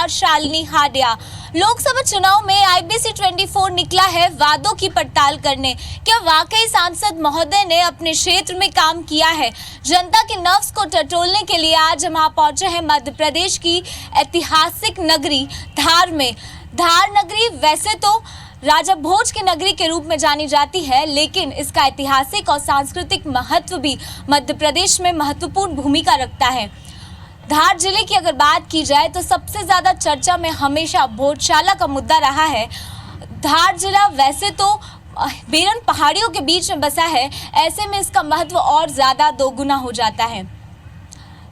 शालिनी हाडिया। लोकसभा चुनाव में IBC 24 निकला है वादों की पड़ताल करने। क्या वाकई सांसद महोदय ने अपने क्षेत्र में काम किया है? जनता के नफ्स को टटोलने के लिए आज हम यहाँ पहुंचे हैं मध्य प्रदेश की ऐतिहासिक नगरी धार में। धार नगरी वैसे तो राजा भोज की नगरी के रूप में जानी जाती है, लेकिन इसका ऐतिहासिक और सांस्कृतिक महत्व भी मध्य प्रदेश में महत्वपूर्ण भूमिका रखता है। धार जिले की अगर बात की जाए तो सबसे ज्यादा चर्चा में हमेशा भोजशाला का मुद्दा रहा है। धार जिला वैसे तो बेरन पहाड़ियों के बीच में बसा है, ऐसे में इसका महत्व और ज्यादा दोगुना हो जाता है।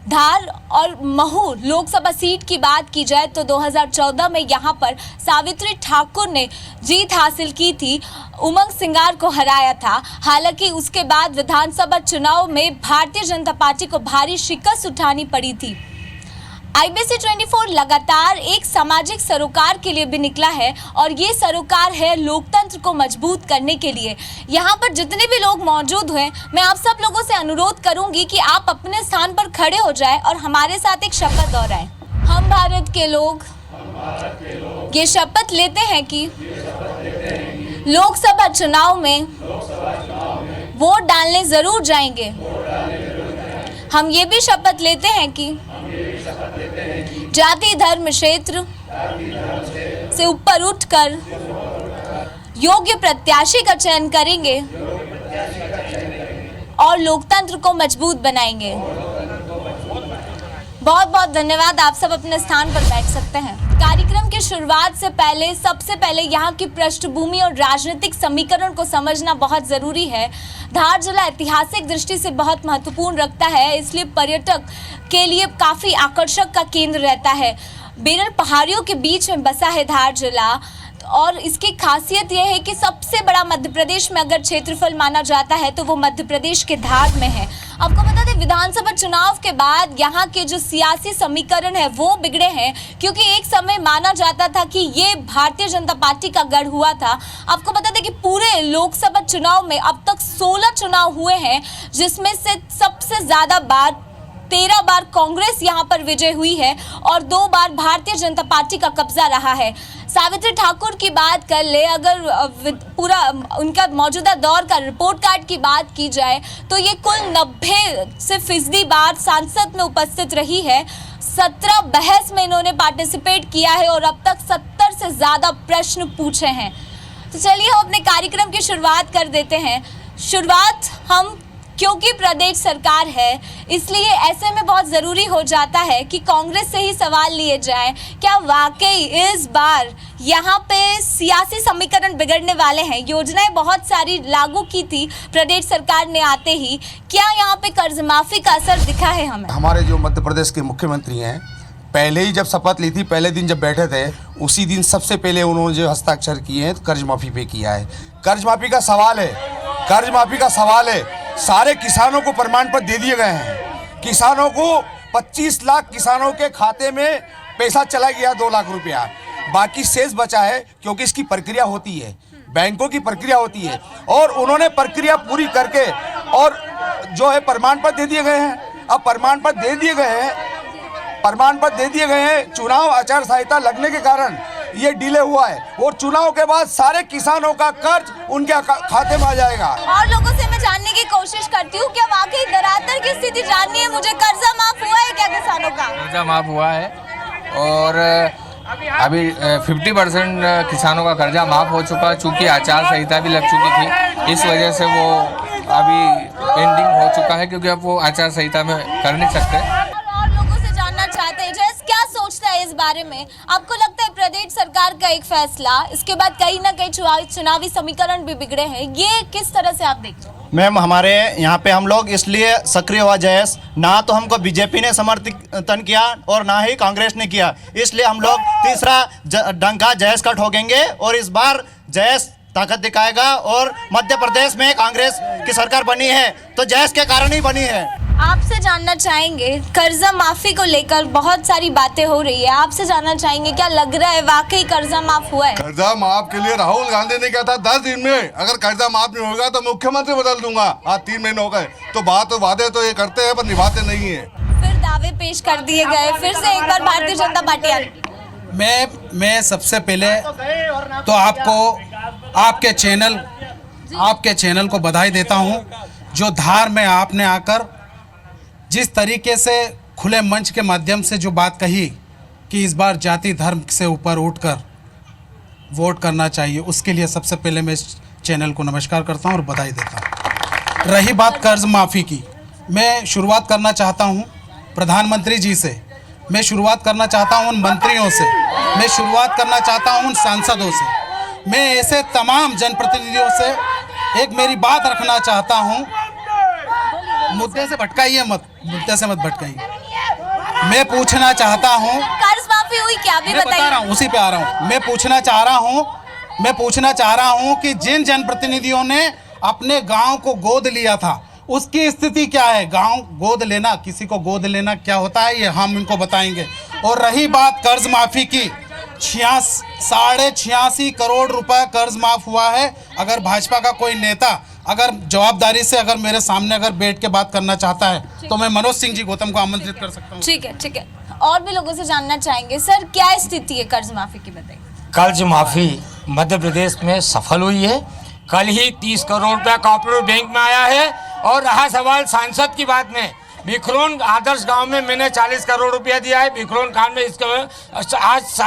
धार और महू लोकसभा सीट की बात की जाए तो 2014 में यहां पर सावित्री ठाकुर ने जीत हासिल की थी, उमंग सिंगार को हराया था। हालांकि उसके बाद विधानसभा चुनाव में भारतीय जनता पार्टी को भारी शिकस्त उठानी पड़ी थी। IBC 24 लगातार एक सामाजिक सरोकार के लिए भी निकला है और ये सरोकार है लोकतंत्र को मजबूत करने के लिए। यहाँ पर जितने भी लोग मौजूद हैं, मैं आप सब लोगों से अनुरोध करूंगी कि आप अपने स्थान पर खड़े हो जाएं और हमारे साथ एक शपथ दोहराएं। हम भारत के लोग ये शपथ लेते हैं कि लोकसभा चुनाव में वोट डालने जरूर जाएंगे। हम ये भी शपथ लेते हैं कि जाति धर्म क्षेत्र से ऊपर उठकर योग्य प्रत्याशी का चयन करेंगे और लोकतंत्र को मजबूत बनाएंगे। बहुत बहुत धन्यवाद। आप सब अपने स्थान पर बैठ सकते हैं। कार्यक्रम की शुरुआत से पहले सबसे पहले यहाँ की पृष्ठभूमि और राजनीतिक समीकरण को समझना बहुत जरूरी है। धार जिला ऐतिहासिक दृष्टि से बहुत महत्वपूर्ण रखता है, इसलिए पर्यटक के लिए काफी आकर्षक का केंद्र रहता है। बेरन पहाड़ियों के बीच में बसा है धार जिला और इसकी खासियत यह है कि सबसे बड़ा मध्य प्रदेश में अगर क्षेत्रफल माना जाता है तो वो मध्य प्रदेश के धार में है। आपको बता दें, विधानसभा चुनाव के बाद यहाँ के जो सियासी समीकरण है वो बिगड़े हैं, क्योंकि एक समय माना जाता था कि ये भारतीय जनता पार्टी का गढ़ हुआ था। आपको बता दें कि पूरे लोकसभा चुनाव में अब तक 16 चुनाव हुए हैं, जिसमें से सबसे ज्यादा बार 13 बार कांग्रेस यहाँ पर विजय हुई है और 2 बार भारतीय जनता पार्टी का कब्जा रहा है। सावित्री ठाकुर की बात कर ले, अगर पूरा उनका मौजूदा दौर का रिपोर्ट कार्ड की बात की जाए तो ये कुल 90% बार सांसद में उपस्थित रही है। 17 बहस में इन्होंने पार्टिसिपेट किया है और अब तक 70 से ज्यादा प्रश्न पूछे हैं। तो चलिए हम अपने कार्यक्रम की शुरुआत कर देते हैं। शुरुआत हम क्योंकि प्रदेश सरकार है, इसलिए ऐसे में बहुत ज़रूरी हो जाता है कि कांग्रेस से ही सवाल लिए जाएं। क्या वाकई इस बार यहाँ पे सियासी समीकरण बिगड़ने वाले हैं? योजनाएं बहुत सारी लागू की थी प्रदेश सरकार ने आते ही, क्या यहाँ पे कर्ज माफी का असर दिखा है हमें? हमारे जो मध्य प्रदेश के मुख्यमंत्री हैं, पहले ही जब शपथ ली थी, पहले दिन जब बैठे थे, उसी दिन सबसे पहले उन्होंने जो हस्ताक्षर किए हैं कर्ज माफी पे किया है। कर्ज माफी का सवाल है, कर्ज माफी का सवाल है। सारे किसानों को प्रमाण पत्र दे दिए गए हैं। किसानों को 25 लाख किसानों के खाते में पैसा चला गया, 2 लाख रुपया बाकी शेष बचा है, क्योंकि इसकी प्रक्रिया होती है, बैंकों की प्रक्रिया होती है और उन्होंने प्रक्रिया पूरी करके और जो है प्रमाण पत्र दे दिए गए हैं। अब प्रमाण पत्र दे दिए गए हैं, प्रमाण पत्र दे दिए गए हैं, चुनाव आचार संहिता लगने के कारण ये डिले हुआ है और चुनाव के बाद सारे किसानों का कर्ज उनके खाते में आ जाएगा। और लोगों से मैं जानने की कोशिश करती हूँ, क्या वाकई धरातल की स्थिति जाननी है मुझे? कर्जा माफ हुआ है क्या किसानों का? कर्जा माफ हुआ है और अभी 50% किसानों का कर्जा माफ हो चुका है। चूँकि आचार संहिता भी लग चुकी थी, इस वजह से वो अभी पेंडिंग हो चुका है, क्योंकि अब वो आचार संहिता में कर नहीं सकते। चाहते हैं जैस क्या सोचता है इस बारे में? आपको लगता है प्रदेश सरकार का एक फैसला, इसके बाद कहीं ना कहीं चुनावी समीकरण भी बिगड़े हैं, ये किस तरह से आप देखते हैं? मैम, हमारे यहाँ पे हम लोग इसलिए सक्रिय हुआ जयेश, ना तो हमको बीजेपी ने समर्थन किया और ना ही कांग्रेस ने किया, इसलिए हम लोग तीसरा डंका जयेश का ठोकेंगे और इस बार जयेश ताकत दिखाएगा। और मध्य प्रदेश में कांग्रेस की सरकार बनी है तो जयेश के कारण ही बनी है। आपसे जानना चाहेंगे, कर्जा माफी को लेकर बहुत सारी बातें हो रही है, आपसे जानना चाहेंगे क्या लग रहा है वाकई कर्जा माफ हुआ है? कर्जा माफ के लिए राहुल गांधी ने कहा था 10 दिन में अगर कर्जा माफ नहीं होगा तो मुख्यमंत्री बदल दूंगा। आज 3 महीने हो गए, तो वादे तो ये करते हैं पर निभाते नहीं है। फिर दावे पेश कर दिए गए, फिर से एक बार भारतीय जनता पार्टी आ रही। मैं सबसे पहले तो आपको आपके चैनल को बधाई देता हूं, जो धार में आपने आकर जिस तरीके से खुले मंच के माध्यम से जो बात कही कि इस बार जाति धर्म से ऊपर उठकर वोट करना चाहिए, उसके लिए सबसे पहले मैं इस चैनल को नमस्कार करता हूं और बधाई देता हूं। रही बात कर्ज माफ़ी की, मैं शुरुआत करना चाहता हूं प्रधानमंत्री जी से, मैं शुरुआत करना चाहता हूं उन मंत्रियों से, मैं शुरुआत करना चाहता हूं उन सांसदों से, मैं ऐसे तमाम जनप्रतिनिधियों से एक मेरी बात रखना चाहता हूं। मुद्दे से भटकाइए मत, मुद्दे से मत भटकाइए। मैं पूछना चाहता हूं, कर्ज माफी हुई क्या, अभी मैं बता रहा बताइए। हूं, उसी पे आ रहा हूं। मैं पूछना चाह रहा हूं कि जिन जनप्रतिनिधियों ने अपने गांव को गोद लिया था, उसकी स्थिति क्या है। गांव गोद लेना, किसी को गोद लेना क्या होता है, ये हम इनको बताएंगे। और रही बात कर्ज माफी की, 86.5 करोड़ रुपए कर्ज माफ हुआ है। अगर भाजपा का कोई नेता अगर जवाबदारी से अगर मेरे सामने अगर बैठ के बात करना चाहता है तो मैं मनोज सिंह जी गौतम को आमंत्रित कर सकता हूँ। ठीक है, और भी लोगों से जानना चाहेंगे। सर, क्या स्थिति है कर्ज माफी की, बताइए। कर्ज माफ़ी मध्य प्रदेश में सफल हुई है। कल ही 30 करोड़ रुपया कॉर्पोरेट बैंक में आया है। और रहा सवाल सांसद की बात में, भिखरोन आदर्श गांव में मैंने 40 करोड़ रुपया दिया है। भिखरोन कांड में इसके आज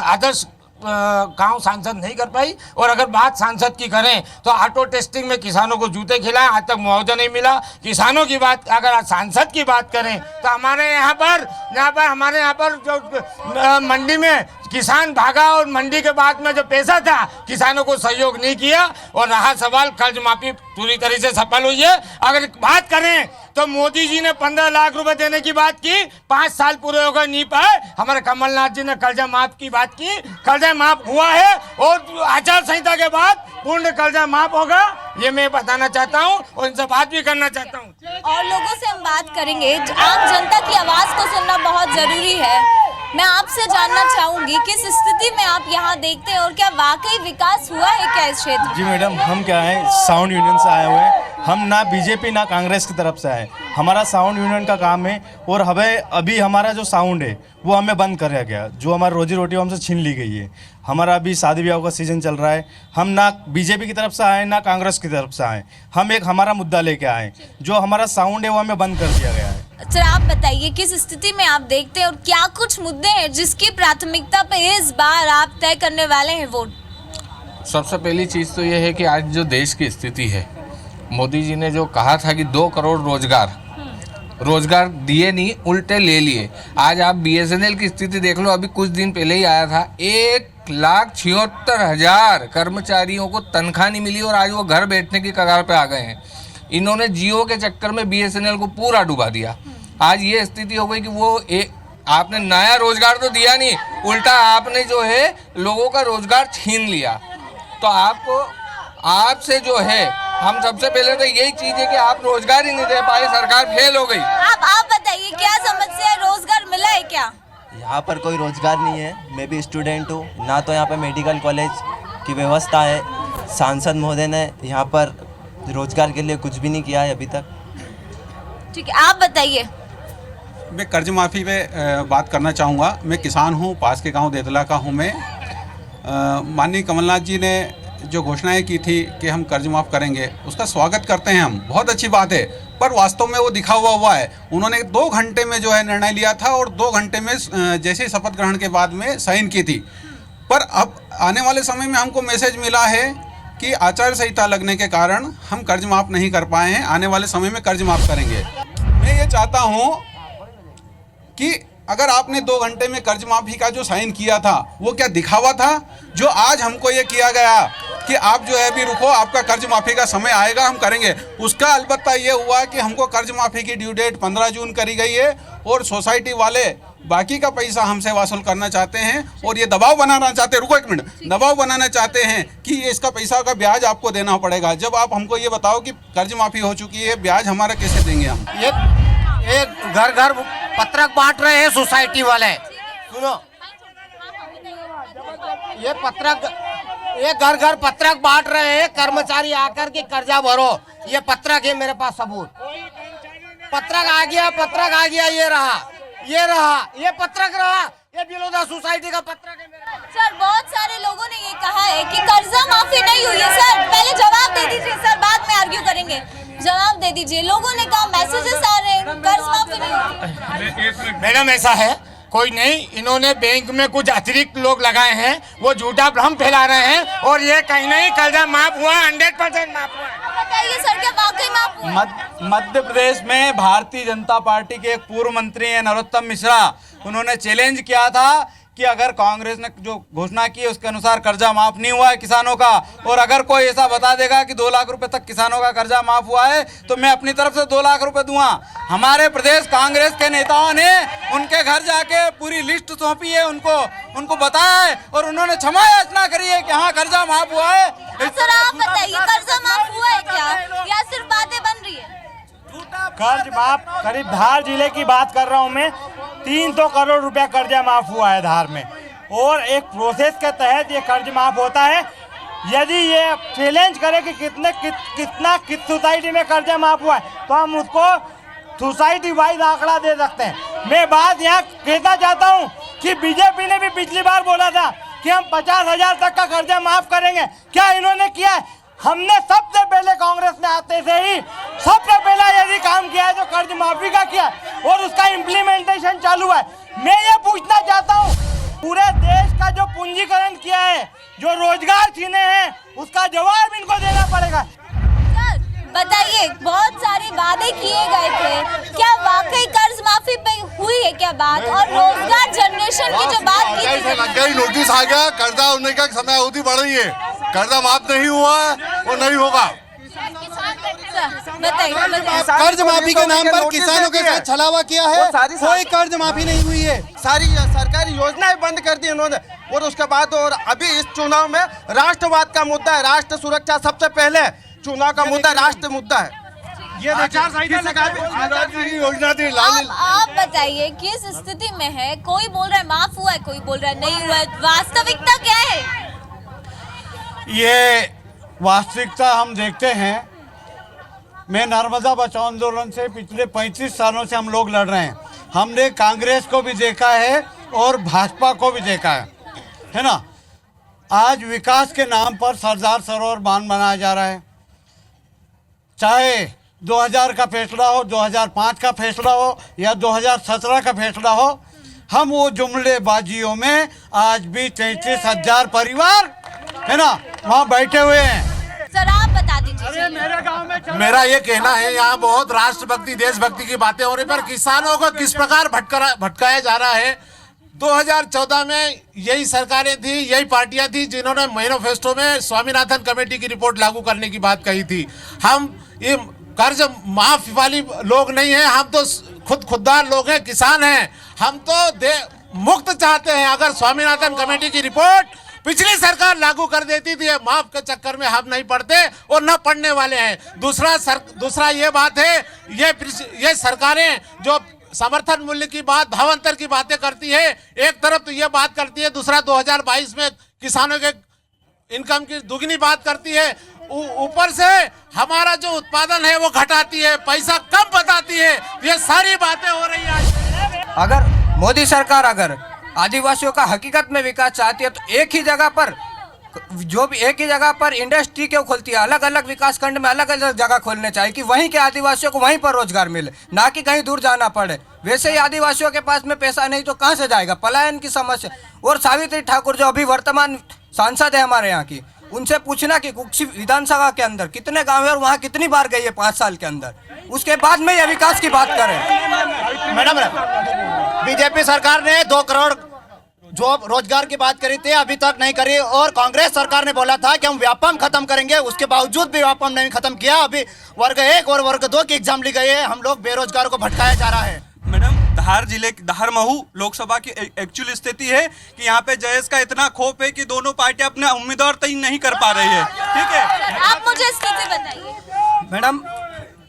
आदर्श गांव सांसद नहीं कर पाई। और अगर बात सांसद की करें तो ऑटो टेस्टिंग में किसानों को जूते खिलाए, आज तक मुआवजा नहीं मिला। किसानों की बात अगर सांसद की बात करें तो हमारे यहाँ पर जो मंडी में किसान भागा और मंडी के बाद में जो पैसा था किसानों को सहयोग नहीं किया। और रहा सवाल कर्ज माफी पूरी तरह से सफल हुई है। अगर बात करें तो मोदी जी ने 15 लाख रुपए देने की बात की, 5 साल पूरे हो गए नहीं पाए। हमारे कमलनाथ जी ने कर्जा माफ की बात की, कर्जा माफ हुआ है और आचार संहिता के बाद पूर्ण कर्जा माफ होगा, ये मैं बताना चाहता हूँ और इनसे बात भी करना चाहता हूँ। और लोगों से हम बात करेंगे। आम जनता की आवाज को सुनना बहुत जरूरी है। मैं आपसे जानना चाहूंगी किस स्थिति में आप यहाँ देखते हैं और क्या वाकई विकास हुआ है क्या इस क्षेत्र में? जी मैडम, हम क्या है साउंड यूनियन से आए हुए हैं। हम ना बीजेपी ना कांग्रेस की तरफ से आए। हमारा साउंड यूनियन का काम है और हमें अभी हमारा जो साउंड है वो हमें बंद कर गया, जो हमारी रोजी रोटी हमसे छीन ली गई है। हमारा अभी शादी ब्याह का सीजन चल रहा है। हम ना बीजेपी की तरफ से आए ना कांग्रेस की तरफ से आए। हम एक हमारा मुद्दा लेके आए, जो हमारा साउंड है वो हमें बंद कर दिया गया है। सर, आप बताइए किस स्थिति में आप देखते हैं और क्या कुछ मुद्दे हैं जिसकी प्राथमिकता पे इस बार आप तय करने वाले हैं वोट? सबसे पहली चीज़ तो ये है कि आज जो देश की स्थिति है, मोदी जी ने जो कहा था कि 2 करोड़ रोजगार दिए नहीं, उल्टे ले लिए। आज आप BSNL की स्थिति देख लो, अभी कुछ दिन पहले ही आया था, 1,76,000 कर्मचारियों को तनख्वाह नहीं मिली और आज वो घर बैठने की कगार पे आ गए हैं। इन्होंने जियो के चक्कर में BSNL को पूरा डुबा दिया। आज ये स्थिति हो गई कि वो आपने नया रोजगार तो दिया नहीं, उल्टा आपने जो है लोगों का रोजगार छीन लिया। तो आपसे जो है, हम सबसे पहले तो यही चीज़ है कि आप रोजगार ही नहीं दे पाए, सरकार फेल हो गई। आप बताइए क्या समस्या है, रोजगार मिला है क्या? यहाँ पर कोई रोजगार नहीं है। मैं भी स्टूडेंट हूँ, ना तो यहाँ पर मेडिकल कॉलेज की व्यवस्था है। सांसद महोदय ने यहाँ पर रोजगार के लिए कुछ भी नहीं किया है अभी तक। ठीक है, आप बताइए। मैं कर्ज माफ़ी पे बात करना चाहूँगा। मैं किसान हूँ, पास के गांव देतला का हूँ मैं। माननीय कमलनाथ जी ने जो घोषणाएं की थी कि हम कर्ज माफ़ करेंगे, उसका स्वागत करते हैं हम, बहुत अच्छी बात है। पर वास्तव में वो दिखा हुआ है। उन्होंने 2 घंटे में जो है निर्णय लिया था और 2 घंटे में जैसे शपथ ग्रहण के बाद में साइन की थी। पर अब आने वाले समय में हमको मैसेज मिला है कि आचार संहिता लगने के कारण हम कर्ज माफ़ नहीं कर पाए हैं। आने वाले समय में कर्ज माफ़ करेंगे। मैं ये चाहता हूँ कि अगर आपने 2 घंटे में कर्ज माफ़ी का जो साइन किया था वो क्या दिखावा था? जो आज हमको ये किया गया कि आप जो है अभी रुको, आपका कर्ज माफ़ी का समय आएगा, हम करेंगे, उसका अलबत्ता ये हुआ कि हमको कर्ज माफ़ी की ड्यू डेट 15 जून करी गई है और सोसाइटी वाले बाकी का पैसा हमसे वसूल करना चाहते हैं और ये दबाव बनाना चाहते हैं। रुको एक मिनट, दबाव बनाना चाहते हैं कि ये इसका पैसा का ब्याज आपको देना पड़ेगा। जब आप हमको ये बताओ कि कर्ज माफ़ी हो चुकी है, ब्याज हमारा कैसे देंगे हम? ये घर घर पत्रक बांट रहे हैं सोसाइटी वाले। सुनो, ये घर घर पत्रक बांट रहे हैं, कर्मचारी आकर के कर्जा भरो। ये पत्रक है मेरे पास सबूत। पत्रक आ गया, ये रहा, ये पत्रक रहा। ये बिलोदा सोसाइटी का पत्रक है मेरा। सर बहुत सारे लोगों ने ये कहा है कि कर्जा माफी नहीं हुई है। सर पहले जवाब दे दीजिए, सर बाद में आर्ग्यू करेंगे, जवाब दे दीजिए। लोगों ने कहा मैसेजेस आ रहे हैं कर्ज माफी नहीं हुई। मैडम ऐसा है कोई नहीं, इन्होंने बैंक में कुछ अतिरिक्त लोग लगाए हैं, वो झूठा भ्रम फैला रहे हैं और ये कहीं नहीं कर्जा माफ हुआ, 100% माफ हुआ है। बताइए सर क्या वाकई माफ हुआ? मध्य प्रदेश में भारतीय जनता पार्टी के एक पूर्व मंत्री हैं नरोत्तम मिश्रा, उन्होंने चैलेंज किया था कि अगर कांग्रेस ने जो घोषणा की है उसके अनुसार कर्जा माफ नहीं हुआ है किसानों का, और अगर कोई ऐसा बता देगा कि 2 लाख रुपए तक किसानों का कर्जा माफ हुआ है तो मैं अपनी तरफ से 2 लाख रुपए दूंगा। हमारे प्रदेश कांग्रेस के नेताओं ने उनके घर जाके पूरी लिस्ट सौंपी है, उनको बताया है और उन्होंने क्षमा याचना करी है कि हाँ कर्जा माफ हुआ है। सर आप बताइए कर्जा माफ हुआ है क्या या सिर्फ बातें बन रही है? कर्ज माफ करीब धार जिले की बात कर रहा हूँ मैं, 300 करोड़ रुपया कर्जा माफ हुआ है धार में, और एक प्रोसेस के तहत ये कर्ज माफ होता है। यदि ये चैलेंज करे कि किस सोसाइटी में कर्जा माफ हुआ है तो हम उसको सोसाइटी वाइज आंकड़ा दे सकते हैं। मैं बात यहाँ कहना चाहता हूँ कि बीजेपी ने भी पिछली बार बोला था कि हम 50,000 तक का कर्जा माफ करेंगे, क्या इन्होंने किया है? हमने सबसे पहले कांग्रेस ने आते से ही सबसे पहला यदि काम किया है जो कर्ज माफी का किया और उसका इम्प्लीमेंटेशन चालू है। मैं ये पूछना चाहता हूँ पूरे देश का जो पूंजीकरण किया है, जो रोजगार छीने हैं, उसका जवाब इनको देना पड़ेगा। सर बताइए बहुत सारे वादे किए गए थे, क्या वाकई कर्ज माफी पे हुई है क्या बात? और रोजगार जनरेशन की जो बात की थी, लग गई, नोटिस आ गया, कर्जा होने का समय अवधि बढ़ रही है, कर्जा माफ नहीं हुआ है और नहीं होगा। बताइए कर्ज माफी के नाम पर किसानों के साथ छलावा किया है, कोई कर्ज माफी नहीं हुई है। सारी सरकारी योजनाएं बंद कर दी उन्होंने, और उसके बाद और अभी इस चुनाव में राष्ट्रवाद का मुद्दा है, राष्ट्र सुरक्षा सबसे पहले चुनाव का मुद्दा राष्ट्र मुद्दा है। ये आचार योजना थी आप बताइए किस स्थिति में है? कोई बोल रहा है माफ हुआ है, कोई बोल रहा है नहीं हुआ है, वास्तविकता क्या है? ये वास्तविकता हम देखते हैं। मैं नर्मदा बचाओ आंदोलन से पिछले 35 सालों से हम लोग लड़ रहे हैं। हमने कांग्रेस को भी देखा है और भाजपा को भी देखा है ना। आज विकास के नाम पर सरदार सरोवर बांध बनाया जा रहा है, चाहे 2000 का फैसला हो, 2005 का फैसला हो या 2017 का फैसला हो, हम वो जुमलेबाजियों में आज भी 33,000 परिवार है ना वहाँ बैठे हुए हैं। सर आप बता दीजिए। मेरा ये कहना है यहाँ बहुत राष्ट्रभक्ति देशभक्ति की बातें हो रही, पर किसानों को किस प्रकार भटकाया जा रहा है। 2014 में यही सरकारें थी, यही पार्टियां थी जिन्होंने मैनिफेस्टो में स्वामीनाथन कमेटी की रिपोर्ट लागू करने की बात कही थी। हम ये कर्ज माफ वाली लोग नहीं हैं, हम तो खुददार लोग हैं, किसान हैं। हम तो मुक्त चाहते हैं। अगर स्वामीनाथन कमेटी की रिपोर्ट पिछली सरकार लागू कर देती थी, माफ के चक्कर में हम नहीं पढ़ते और न पढ़ने वाले हैं। दूसरा ये बात है, ये सरकारें जो समर्थन मूल्य की बात, भावांतर की बातें करती है, एक तरफ तो ये बात करती है, दूसरा 2022 में किसानों के इनकम की दुगनी बात करती है, ऊपर से हमारा जो उत्पादन है वो घटाती है, पैसा कम बताती है। ये सारी बातें हो रही है। अगर मोदी सरकार अगर आदिवासियों का हकीकत में विकास चाहती है तो एक ही जगह पर इंडस्ट्री क्यों खोलती है? अलग अलग विकास खंड में अलग अलग जगह खोलने चाहिए कि वहीं के आदिवासियों को वहीं पर रोजगार मिले, ना कि कहीं दूर जाना पड़े। वैसे ही आदिवासियों के पास में पैसा नहीं तो कहाँ से जाएगा? पलायन की समस्या। और सावित्री ठाकुर जो अभी वर्तमान सांसद है हमारे यहाँ की, उनसे पूछना कि कुक्षी विधानसभा के अंदर कितने गाँव है और वहाँ कितनी बार गई है 5 साल के अंदर, उसके बाद में यह विकास की बात करें। मैडम बीजेपी सरकार ने 2 करोड़ जो रोजगार की बात करी थी अभी तक नहीं करी, और कांग्रेस सरकार ने बोला था कि हम व्यापम खत्म करेंगे, उसके बावजूद भी व्यापम नहीं खत्म किया। अभी वर्ग 1 और वर्ग 2 की एग्जाम ली गई है। हम लोग बेरोजगारों को भटकाया जा रहा है। मैडम धार जिले धार महू लोकसभा की एक्चुअल स्थिति है कि यहाँ पे जयेश का इतना खौफ है कि दोनों पार्टियां अपने उम्मीदवार तय नहीं कर पा रही है। ठीक है, आप मुझे स्थिति बताइए। मैडम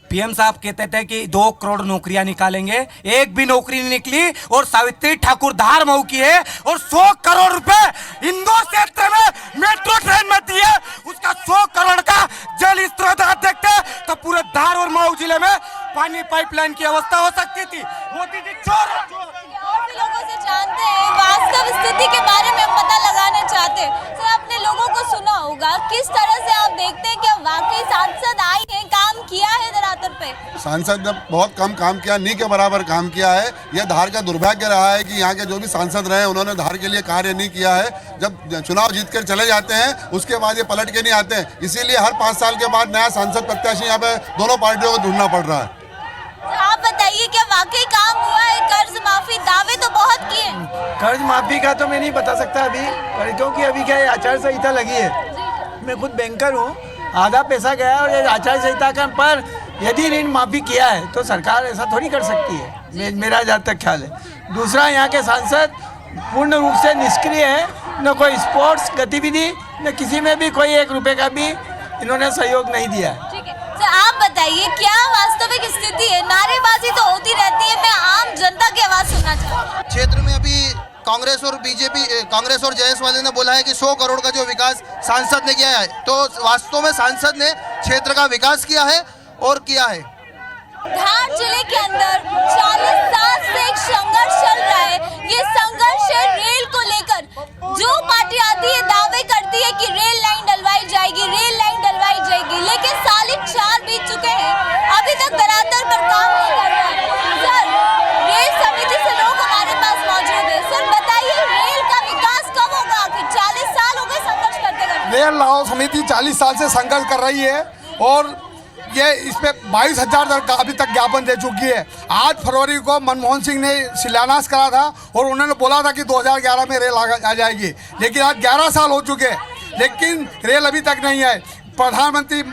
पीएम साहब कहते थे कि 2 करोड़ नौकरियां निकालेंगे, एक भी नौकरी नहीं निकली, और सावित्री ठाकुर धार मऊ की है और 100 करोड़ रुपए इंदौर क्षेत्र में मेट्रो ट्रेन में दिए, उसका 100 करोड़ का जल स्त्रोत देखते तो पूरे धार और मऊ जिले में पानी पाइपलाइन की अवस्था हो सकती थी। मोदी जी चोर और भी लोगों से जानते हैं किस तरह से आप देखते हैं कि वाकई सांसद आई है, काम किया है धरातल पे? सांसद ने बहुत कम काम किया, नहीं के बराबर काम किया है। यह धार का दुर्भाग्य रहा है कि यहाँ के जो भी सांसद रहे उन्होंने धार के लिए कार्य नहीं किया है। जब चुनाव जीत कर चले जाते हैं उसके बाद ये पलट के नहीं आते हैं, इसीलिए हर 5 साल के बाद नया सांसद प्रत्याशी यहाँ पे दोनों पार्टियों को ढूंढना पड़ रहा है। आप बताइए क्या वाकई काम हुआ है? कर्ज माफी दावे तो बहुत किए। कर्ज माफी का तो मैं नहीं बता सकता अभी, पर क्योंकि अभी क्या है, आचार संहिता लगी है। मैं खुद बैंकर हूँ, आधा पैसा गया और ये आचार संहिता का, पर यदि ऋण माफी किया है तो सरकार ऐसा थोड़ी कर सकती है, मेरा जहाँ तक ख्याल है। दूसरा, यहाँ के सांसद पूर्ण रूप से निष्क्रिय है, न कोई स्पोर्ट्स गतिविधि, न किसी में भी कोई 1 रुपये का भी इन्होंने सहयोग नहीं दिया है। ठीक है, तो आप बताइए क्या वास्तविक स्थिति है? नारेबाजी तो होती रहती है, मैं आम जनता की आवाज सुनना चाहती हूँ। क्षेत्र में अभी कांग्रेस और बीजेपी, कांग्रेस और जयस वाले ने बोला है कि 100 करोड़ का जो विकास सांसद ने किया है, तो वास्तव में सांसद ने क्षेत्र का विकास किया है और किया है। धार जिले के अंदर 40 साल से एक संघर्ष चल रहा है। ये संघर्ष है रेल को लेकर। जो पार्टी आती है दावे करती है कि रेल लाइन डलवाई जाएगी, रेल लाइन डलवाई जाएगी, लेकिन 4.5 बीत चुके हैं, अभी तक धरातल पर काम नहीं कर रहा है। सर, रेल समिति से लोग हमारे पास मौजूद है। सर बताइए, रेल का विकास कब होगा? आखिर 40 साल हो गए संघर्ष करते करते। रेल लाओ समिति 40 साल से संघर्ष कर रही है और ये इस पे 22,000 का अभी तक ज्ञापन दे चुकी है। 8 फरवरी को मनमोहन सिंह ने शिलान्यास करा था और उन्होंने बोला था कि 2011 में रेल आ जाएगी, लेकिन आज 11 साल हो चुके, लेकिन रेल अभी तक नहीं है। प्रधानमंत्री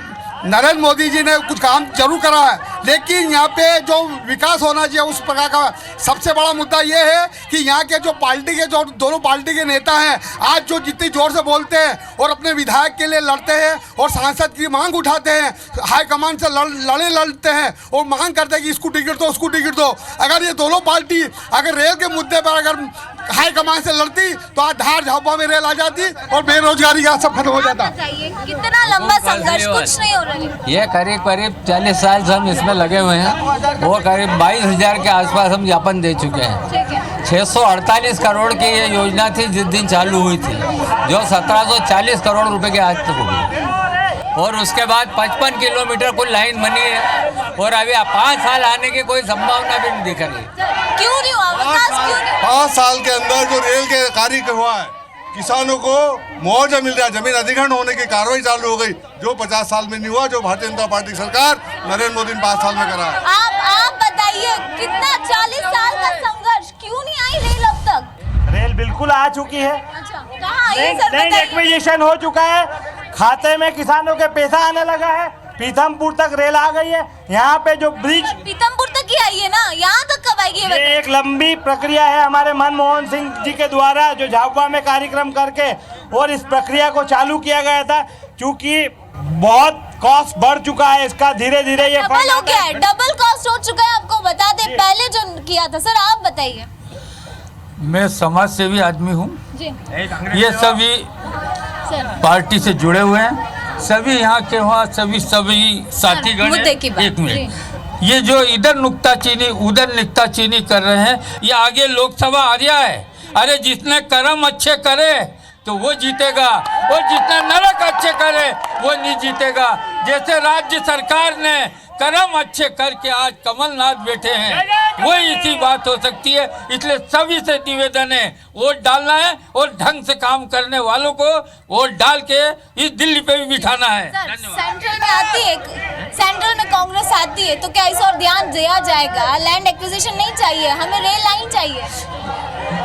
नरेंद्र मोदी जी ने कुछ काम जरूर करा है, लेकिन यहाँ पे जो विकास होना चाहिए उस प्रकार का सबसे बड़ा मुद्दा ये है कि यहाँ के जो पार्टी के, जो दोनों पार्टी के नेता हैं, आज जो जितनी जोर से बोलते हैं और अपने विधायक के लिए लड़ते हैं और सांसद की मांग उठाते हैं, हाईकमान से लड़ते हैं और मांग करते हैं कि इसको टिकट दो, उसको टिकट दो। अगर ये दोनों पार्टी अगर रेल के मुद्दे पर अगर हाईकमान से लड़ती तो आज धार झाबुआ में रेल आ जाती और बेरोजगारी का सब खत्म हो जाता। कितना लंबा संघर्ष, कुछ नहीं हो रहा है। ये करीब 40 साल से हम इसमें लगे हुए हैं, वो करीब 22,000 के आसपास हम ज्ञापन दे चुके हैं। 648 करोड़ की ये योजना थी जिस दिन चालू हुई थी, जो 1740 करोड़ रुपए के आज तक हो गई, और उसके बाद 55 किलोमीटर कुल लाइन बनी है और अभी 5 साल आने की कोई संभावना भी नहीं दिख रही। क्यों नहीं हुआ विकास? क्यों नहीं? 5 साल के अंदर जो रेल के कार्य हुआ है, किसानों को मुआवजा मिल रहा है, जमीन अधिग्रहण होने की कार्रवाई चालू हो गई, जो 50 साल में नहीं हुआ, जो भारतीय जनता पार्टी की सरकार नरेंद्र मोदी ने 5 साल में करा है। आप बताइए, कितना 40 साल का संघर्ष, क्यों नहीं आई रेल अब तक? रेल बिल्कुल आ चुकी है। अच्छा, कहाँ आई है सर? लैंड एक्विजिशन हो चुका है, खाते में किसानों के पैसा आने लगा है, पीथमपुर तक रेल आ गई है। यहाँ पे जो ब्रिज पीथमपुर तक ही आई है ना, यहाँ तक कब आएगी? ये एक लंबी प्रक्रिया है हमारे मनमोहन सिंह जी के द्वारा, जो झाबुआ में कार्यक्रम करके और इस प्रक्रिया को चालू किया गया था। क्योंकि बहुत कॉस्ट बढ़ चुका है इसका, धीरे धीरे ये डबल हो गया है, डबल कॉस्ट हो चुका है। आपको बता दें पहले जो किया था। सर आप बताइए। मैं समाज सेवी आदमी हूँ, ये सभी पार्टी से जुड़े हुए हैं, सभी यहाँ के वहाँ सभी साथीगण हैं। एक मिनट, ये जो इधर नुक्ताचीनी उधर नुक्ताचीनी कर रहे हैं, ये आगे लोकसभा आ रहा है। अरे जिसने कर्म अच्छे करे तो वो जीतेगा, और जिसने नरक अच्छे करे वो नहीं जीतेगा। जैसे राज्य सरकार ने कर्म अच्छे करके आज कमलनाथ बैठे हैं, वो इसी बात हो सकती है। इसलिए सभी से निवेदन है, वोट डालना है और ढंग से काम करने वालों को वोट डाल के इस दिल्ली पे भी बिठाना है। सेंट्रल में आती है, सेंट्रल में कांग्रेस आती है, तो क्या इस और ध्यान दिया जाएगा? लैंड एक्विजिशन नहीं चाहिए, हमें रेल लाइन चाहिए।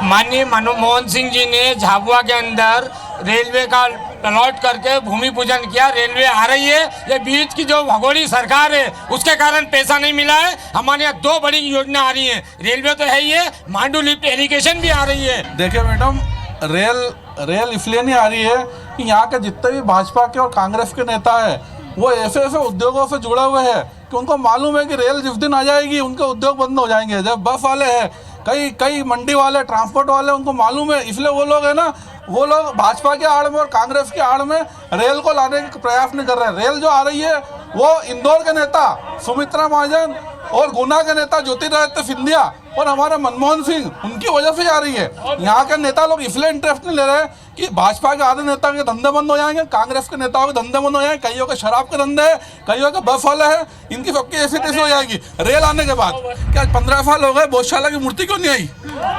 माननीय मनमोहन सिंह जी ने झाबुआ के अंदर रेलवे का प्लॉट करके भूमि पूजन किया, रेलवे आ रही है। ये बीच की जो भगोड़ी सरकार है उसके कारण पैसा नहीं मिला है। हमारे यहाँ 2 बड़ी योजना आ रही है, रेलवे तो है ही है, मांडू लिफ्ट इरिगेशन भी आ रही है। देखिए मैडम, रेल इसलिए नहीं आ रही है कि यहाँ के जितने भी भाजपा के और कांग्रेस के नेता है वो ऐसे उद्योगों से जुड़े हुए हैं कि उनको मालूम है कि रेल जिस दिन आ जाएगी उनके उद्योग बंद हो जाएंगे। जब बस वाले हैं, कई मंडी वाले, ट्रांसपोर्ट वाले, उनको मालूम है, इसलिए वो लोग है ना, वो लोग भाजपा के आड़ में और कांग्रेस के आड़ में रेल को लाने का प्रयास नहीं कर रहे हैं। रेल जो आ रही है वो इंदौर के नेता सुमित्रा महाजन और गुना के नेता ज्योतिरादित्य सिंधिया और हमारे मनमोहन सिंह, उनकी वजह से जा रही है। यहाँ के नेता लोग इसलिए इंटरेस्ट नहीं ले रहे कि भाजपा के आधे नेताओं के धंधे बंद हो जाएंगे, कांग्रेस के नेताओं के धंधे बंद हो जाएंगे, कईयों के शराब के धंधे है, कईयों के बस वाले है, इनकी सबकी ऐसी तैसी हो जाएगी। रेल आने के बाद क्या 15 साल हो गए, गौशाला की मूर्ति क्यों नहीं आई?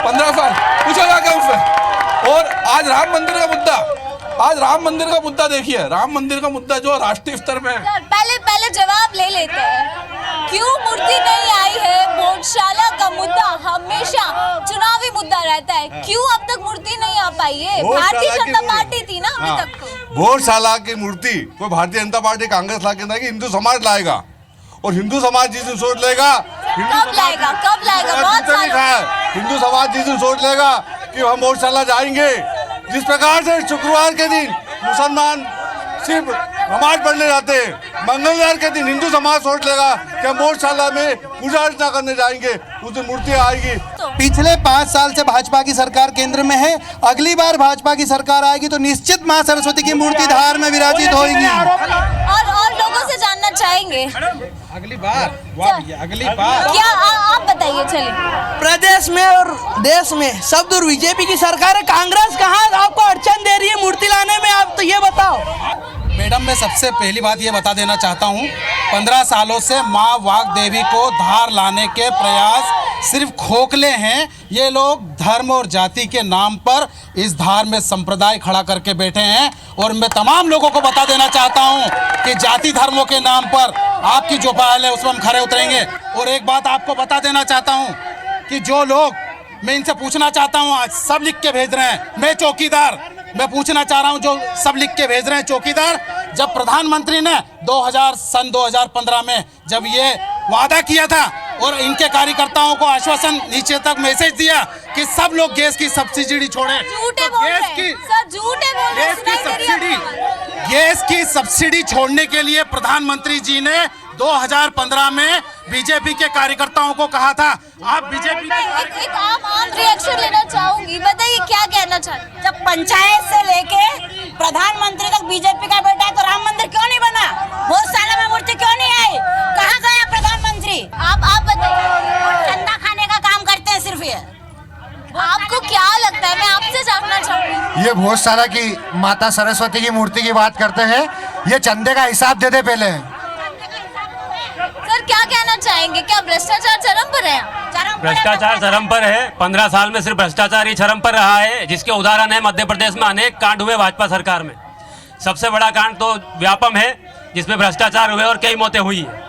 15 साल पूछा जाके उससे। और आज राम मंदिर का मुद्दा, देखिए, राम मंदिर का मुद्दा जो राष्ट्रीय स्तर पे है। पहले जवाब ले लेते हैं, क्यों मूर्ति नहीं आई है? गौशाला का मुद्दा हमेशा चुनावी मुद्दा रहता है, क्यों अब तक मूर्ति नहीं आ पाई है? भारतीय जनता पार्टी थी ना अभी तक तो। गौशाला की मूर्ति कोई भारतीय जनता पार्टी कांग्रेस ला के नहीं, हिंदू समाज लाएगा। और हिंदू समाज जिस दिन सोच लेगा, कब लाएगा? हिंदू समाज जिस दिन सोच लेगा कि हम गौशाला जाएंगे, जिस प्रकार से शुक्रवार के दिन मुसलमान सिर्फ नमाज पढ़ने जाते हैं, मंगलवार के दिन हिंदू समाज सोच लेगा कि हम गौशाला में पूजा अर्चना करने जाएंगे, उस दिन मूर्ति आएगी। पिछले 5 साल से भाजपा की सरकार केंद्र में है, अगली बार भाजपा की सरकार आएगी तो निश्चित मां सरस्वती की मूर्ति धार में विराजित होगी। और लोगों से जानना चाहेंगे अगली बार क्या आप बताइए। चलिए, प्रदेश में और देश में सब दूर बीजेपी की सरकार है, कांग्रेस कहाँ आपको अड़चन दे रही है मूर्ति लाने में, आप तो ये बताओ। मैडम, मैं सबसे पहली बात ये बता देना चाहता हूँ, 15 सालों से माँ वाग्देवी को धार लाने के प्रयास सिर्फ खोखले हैं। ये लोग धर्म और जाति के नाम पर इस धार में संप्रदाय खड़ा करके बैठे हैं। और मैं तमाम लोगों को बता देना चाहता हूँ कि जाति धर्मों के नाम पर आपकी जो पहल है उसमें हम खड़े उतरेंगे। और एक बात आपको बता देना चाहता हूँ कि जो लोग, मैं इनसे पूछना चाहता हूँ, आज सब लिख के भेज रहे हैं, मैं चौकीदार, मैं पूछना चाह रहा हूं, जो सब लिख के भेज रहे हैं चौकीदार, जब प्रधानमंत्री ने 2015 में जब ये वादा किया था और इनके कार्यकर्ताओं को आश्वासन नीचे तक मैसेज दिया कि सब लोग गैस की सब्सिडी छोड़ें, गैस की सब्सिडी छोड़ने के लिए प्रधानमंत्री जी ने 2015 में बीजेपी के कार्यकर्ताओं को कहा था। आप बीजेपी एक आम रिएक्शन लेना चाहूंगी, बताइए क्या कहना चाहते? जब पंचायत से लेके प्रधानमंत्री तक बीजेपी का बेटा है तो राम मंदिर क्यों नहीं बना? बहुत सालों में मूर्ति क्यों नहीं आई? कहाँ गया प्रधानमंत्री? आप बताइए। चंदा खाने का काम करते हैं सिर्फ ये। आपको क्या लगता है? मैं आपसे जानना चाहूंगी। ये बहुत सारा की माता सरस्वती की मूर्ति की बात करते हैं, ये चंदे का हिसाब दे दे पहले। सर, क्या कहना चाहेंगे? क्या भ्रष्टाचार चरम पर है? भ्रष्टाचार चरम पर है। 15 साल में सिर्फ भ्रष्टाचार ही चरम पर रहा है, जिसके उदाहरण है मध्य प्रदेश में अनेक कांड हुए भाजपा सरकार में। सबसे बड़ा कांड तो व्यापम है, जिसमें भ्रष्टाचार हुए और कई मौतें हुई है।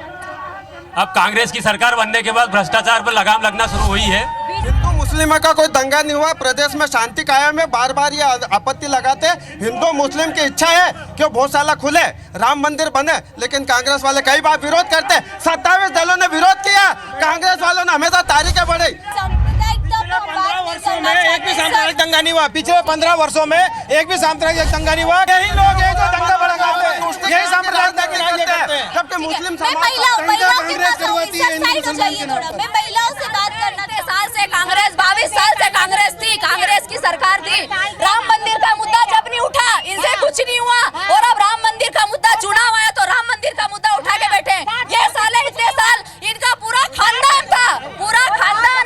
अब कांग्रेस की सरकार बनने के बाद भ्रष्टाचार पर लगाम लगना शुरू हुई है। हिंदू मुस्लिम का कोई दंगा नहीं हुआ, प्रदेश में शांति कायम है। बार बार ये आपत्ति लगाते हैं। हिंदू मुस्लिम की इच्छा है कि गौशाला खुले, राम मंदिर बने, लेकिन कांग्रेस वाले कई बार विरोध करते हैं। 27 दलों ने विरोध किया, कांग्रेस वालों ने हमेशा तारीखें बढ़ाई। 15 वर्षों में एक भी सांप्रदायिक दंगा नहीं हुआ। पिछले 15 वर्षों में एक भी सांप्रदायिक दंगा नहीं हुआ। यही लोग हैं जो दंगा भड़काते हैं, यही सांप्रदायिक दंगा करते हैं। जबकि मुस्लिम समाज मैं महिलाओं से बात करना। 30 साल से कांग्रेस, 22 साल से कांग्रेस थी, कांग्रेस की सरकार थी। राम मंदिर का मुद्दा जब नहीं उठा, इनसे कुछ नहीं हुआ। और अब राम मंदिर का मुद्दा चुनाव आया तो राम मंदिर का मुद्दा उठा के बैठे। ये साल है, इतने साल इनका पूरा खानदान था, पूरा खानदान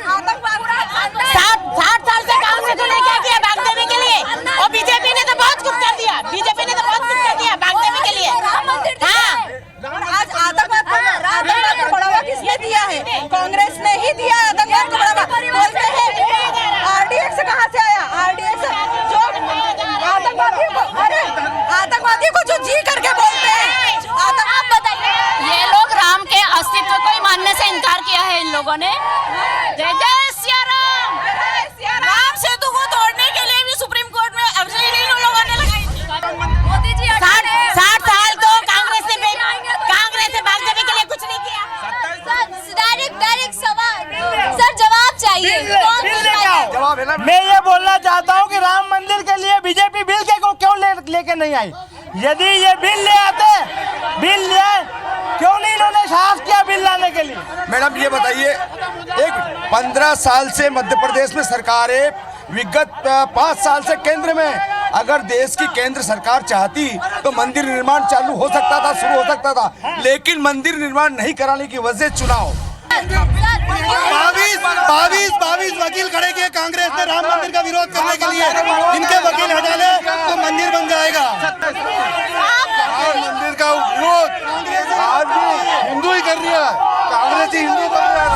60 साल से कांग्रेस ने क्या किया बागदेवी के लिए? और बीजेपी ने तो बहुत कुछ कर दिया, बीजेपी ने तो बहुत कुछ कर दिया बागदेवी के लिए। आज आतंकवाद को बढ़ावा किसने दिया है? कांग्रेस ने ही दिया आतंकवाद को बढ़ावा। बोलते हैं आरडीएक्स कहाँ से आया? आरडीएक्स जो आतंकवादी को जो जी करके बोलते हैं। आप बताइए, ये लोग राम के अस्तित्व को ही मानने से इनकार किया है इन लोगों ने। जय जय सिया राम। राम सेतु को तोड़ने के लिए भी सुप्रीम कोर्ट में अर्जी इन लोगों ने लगाई थी। मोदी जी 60 साल तो कांग्रेस ने बागदेवी के लिए कुछ नहीं किया। डायरेक्ट सवाल सर, जवाब चाहिए। मैं ये बोलना चाहता हूँ कि राम मंदिर के लिए बीजेपी बिल के को क्यों लेके नहीं आई? यदि ये बिल ले आते, बिल ले क्यों नहीं इन्होंने साहस किया बिल लाने के लिए? मैडम ये बताइए, एक 15 साल से मध्य प्रदेश में सरकार है, विगत 5 साल से केंद्र में। अगर देश की केंद्र सरकार चाहती तो मंदिर निर्माण चालू हो सकता था, शुरू हो सकता था, लेकिन मंदिर निर्माण नहीं कराने की वजह चुनाव। बाईस वकील खड़े किए कांग्रेस ने राम मंदिर का विरोध करने के लिए। इनके वकील हटा ले तो मंदिर बन जाएगा। राम मंदिर का विरोध आज भी हिंदू ही कर रही है, कांग्रेस ही हिंदू कर रहा है।